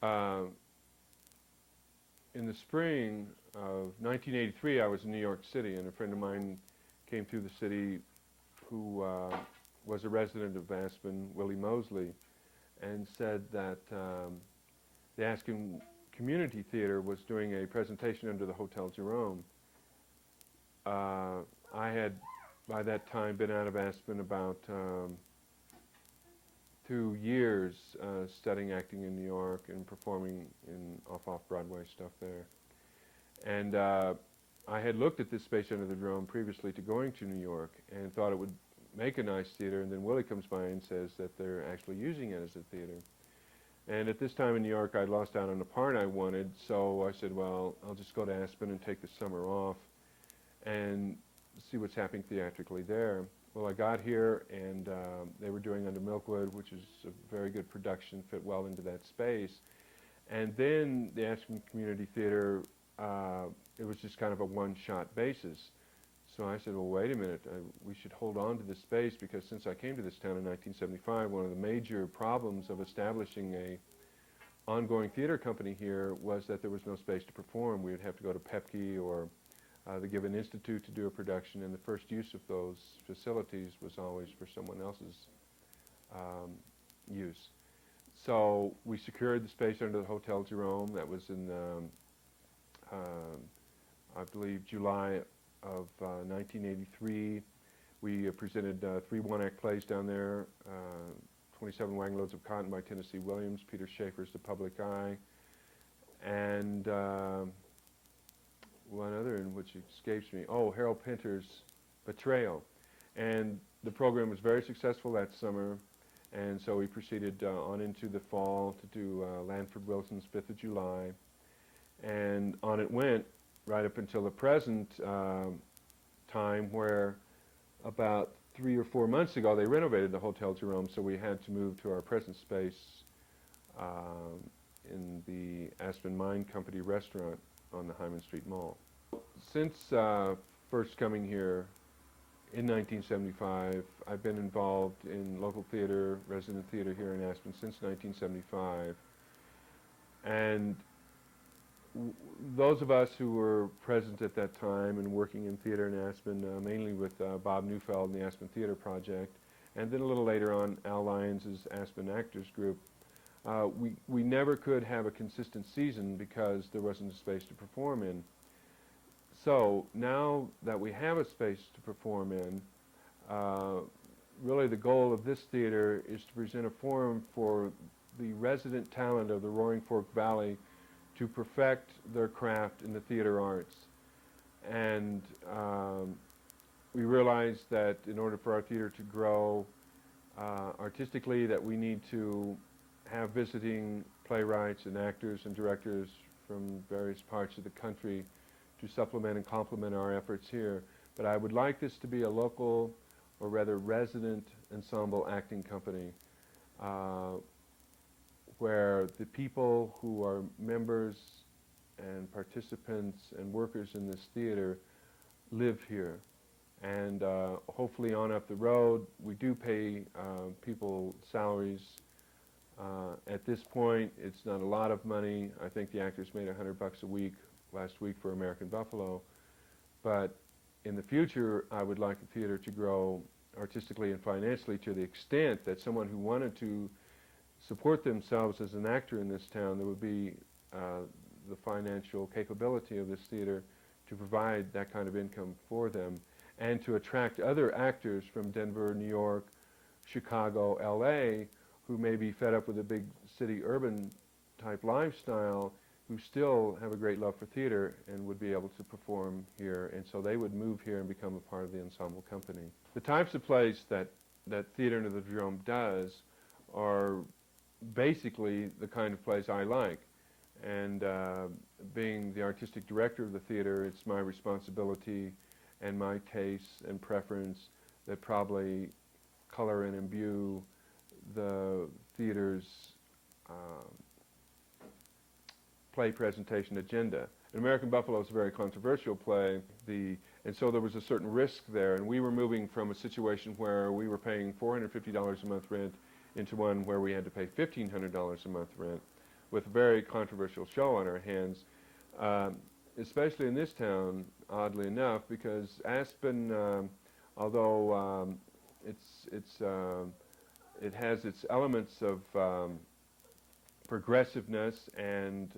uh, in the spring of 1983, I was in New York City, and a friend of mine came through the city who was a resident of Aspen, Willie Mosley, and said that the Aspen Community Theater was doing a presentation under the Hotel Jerome. I had, by that time, been out of Aspen about 2 years studying acting in New York and performing in off-Broadway stuff there. And I had looked at this space under the Jerome previously to going to New York and thought it would make a nice theater, and then Willie comes by and says that they're actually using it as a theater. And at this time in New York, I lost out on the part I wanted, so I said, well, I'll just go to Aspen and take the summer off and see what's happening theatrically there. Well, I got here, and they were doing Under Milkwood, which is a very good production, fit well into that space. And then the Aspen Community Theater, it was just kind of a one-shot basis. So I said, well, wait a minute, we should hold on to this space, because since I came to this town in 1975, one of the major problems of establishing a ongoing theater company here was that there was no space to perform. We would have to go to Pepke or the Given Institute to do a production, and the first use of those facilities was always for someone else's use. So we secured the space under the Hotel Jerome. That was in, I believe, July of 1983. We presented 3 one-act plays down there, 27 Wagon Loads of Cotton by Tennessee Williams, Peter Schaefer's The Public Eye, and one other in which escapes me. Oh, Harold Pinter's Betrayal. And the program was very successful that summer, and so we proceeded on into the fall to do Lanford Wilson's 5th of July. And on it went right up until the present time, where about 3 or 4 months ago they renovated the Hotel Jerome, so we had to move to our present space in the Aspen Mine Company restaurant on the Hyman Street Mall. Since first coming here in 1975, I've been involved in local theater, resident theater here in Aspen since 1975. And those of us who were present at that time and working in theater in Aspen, mainly with Bob Neufeld and the Aspen Theater Project, and then a little later on Al Lyons' Aspen Actors Group, we never could have a consistent season because there wasn't a space to perform in. So now that we have a space to perform in, really the goal of this theater is to present a forum for the resident talent of the Roaring Fork Valley to perfect their craft in the theater arts. And we realize that in order for our theater to grow artistically, that we need to have visiting playwrights and actors and directors from various parts of the country to supplement and complement our efforts here. But I would like this to be a local, or rather resident, ensemble acting company where the people who are members and participants and workers in this theater live here. And hopefully on up the road, we do pay people salaries. At this point, it's not a lot of money. I think the actors made $100 a week last week for American Buffalo. But in the future, I would like the theater to grow artistically and financially to the extent that someone who wanted to support themselves as an actor in this town, there would be the financial capability of this theater to provide that kind of income for them, and to attract other actors from Denver, New York, Chicago, LA, who may be fed up with a big city urban type lifestyle, who still have a great love for theater and would be able to perform here, and so they would move here and become a part of the ensemble company. The types of plays that Theater Under the Jerome does are basically the kind of plays I like. And being the artistic director of the theater, it's my responsibility and my tastes and preference that probably color and imbue the theater's play presentation agenda. And American Buffalo is a very controversial play, and so there was a certain risk there, and we were moving from a situation where we were paying $450 a month rent into one where we had to pay $1,500 a month rent. with a very controversial show on our hands, especially in this town, oddly enough, because Aspen, although it has its elements of progressiveness and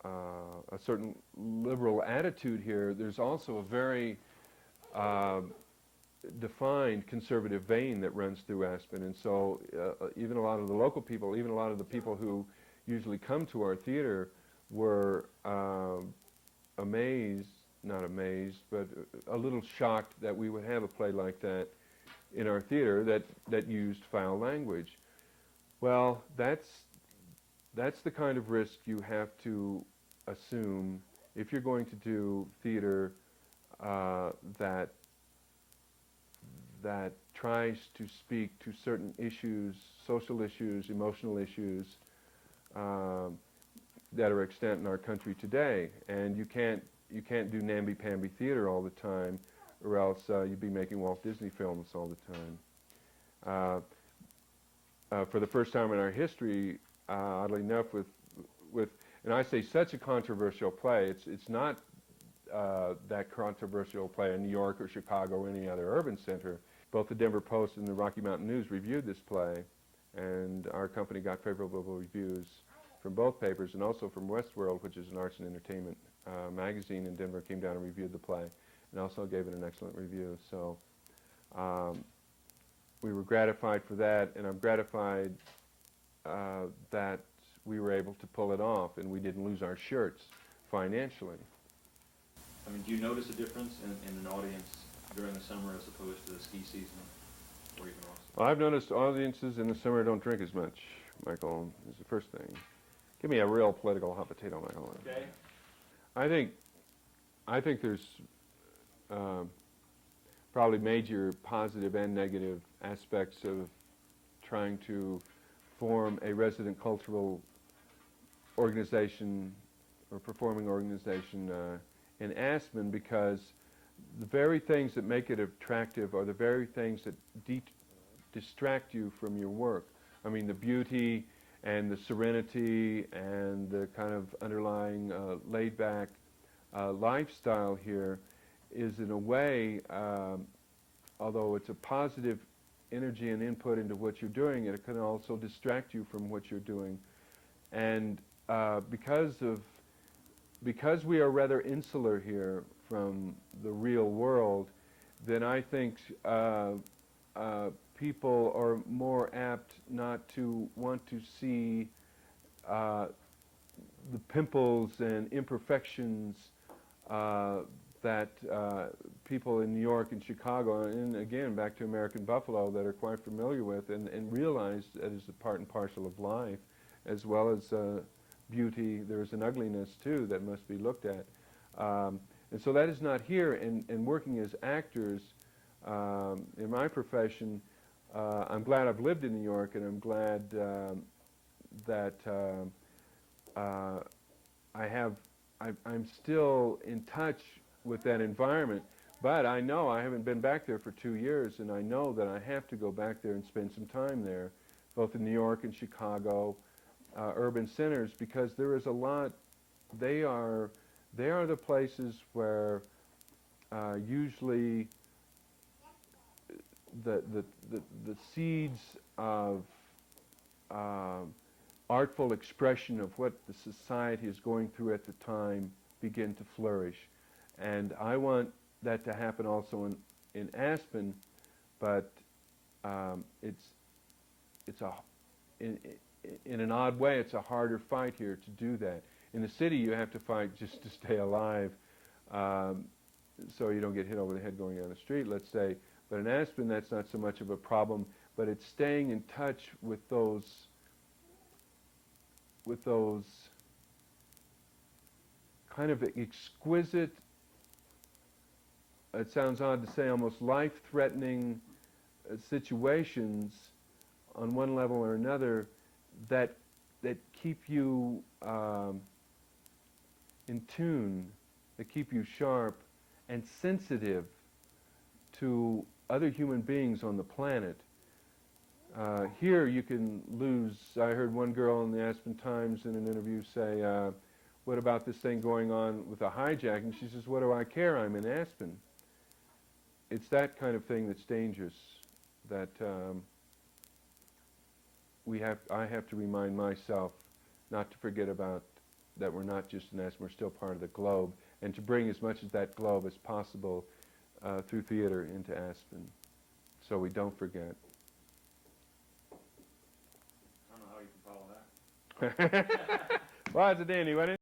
a certain liberal attitude here, there's also a very defined conservative vein that runs through Aspen, and so even a lot of the local people, even a lot of the people who usually come to our theater were amazed, not amazed, but a little shocked that we would have a play like that in our theater that used foul language. Well, that's the kind of risk you have to assume if you're going to do theater that tries to speak to certain issues, social issues, emotional issues that are extant in our country today. And you can't do namby-pamby theater all the time, or else you'd be making Walt Disney films all the time. For the first time in our history, oddly enough, and I say such a controversial play, it's not that controversial play in New York or Chicago or any other urban center. Both the Denver Post and the Rocky Mountain News reviewed this play, and our company got favorable reviews from both papers, and also from Westworld, which is an arts and entertainment magazine in Denver, came down and reviewed the play, and also gave it an excellent review. So we were gratified for that, and I'm gratified that we were able to pull it off, and we didn't lose our shirts financially. I mean, do you notice a difference in an audience during the summer as opposed to the ski season, or even off? Well, I've noticed audiences in the summer don't drink as much, Michael, is the first thing. Give me a real political hot potato, Michael. Okay. I think there's probably major positive and negative aspects of trying to form a resident cultural organization or performing organization in Aspen, because the very things that make it attractive are the very things that distract you from your work. I mean, the beauty and the serenity and the kind of underlying laid-back lifestyle here is, in a way, although it's a positive energy and input into what you're doing, it can also distract you from what you're doing. And because we are rather insular here from the real world, then I think people are more apt not to want to see the pimples and imperfections that people in New York and Chicago, and again back to American Buffalo, that are quite familiar with, and realize that is a part and parcel of life, as well as beauty. There's an ugliness too that must be looked at, and so that is not here. And working as actors in my profession, I'm glad I've lived in New York, and I'm glad that I'm still in touch with that environment, but I know I haven't been back there for 2 years, and I know that I have to go back there and spend some time there, both in New York and Chicago, urban centers, because there is a lot. They are the places where usually the seeds of artful expression of what the society is going through at the time begin to flourish. And I want that to happen also in Aspen, but in an odd way, it's a harder fight here to do that. In the city, you have to fight just to stay alive, so you don't get hit over the head going down the street, let's say. But in Aspen, that's not so much of a problem, but it's staying in touch with those kind of exquisite, it sounds odd to say, almost life-threatening situations on one level or another that keep you in tune, that keep you sharp and sensitive to other human beings on the planet. Here you can lose. I heard one girl in the Aspen Times in an interview say, what about this thing going on with a hijacking? She says, what do I care? I'm in Aspen. It's that kind of thing that's dangerous, that I have to remind myself not to forget about that we're not just in Aspen, we're still part of the globe, and to bring as much of that globe as possible through theater into Aspen, so we don't forget. I don't know how you can follow that. Well, it's a dandy, wasn't it?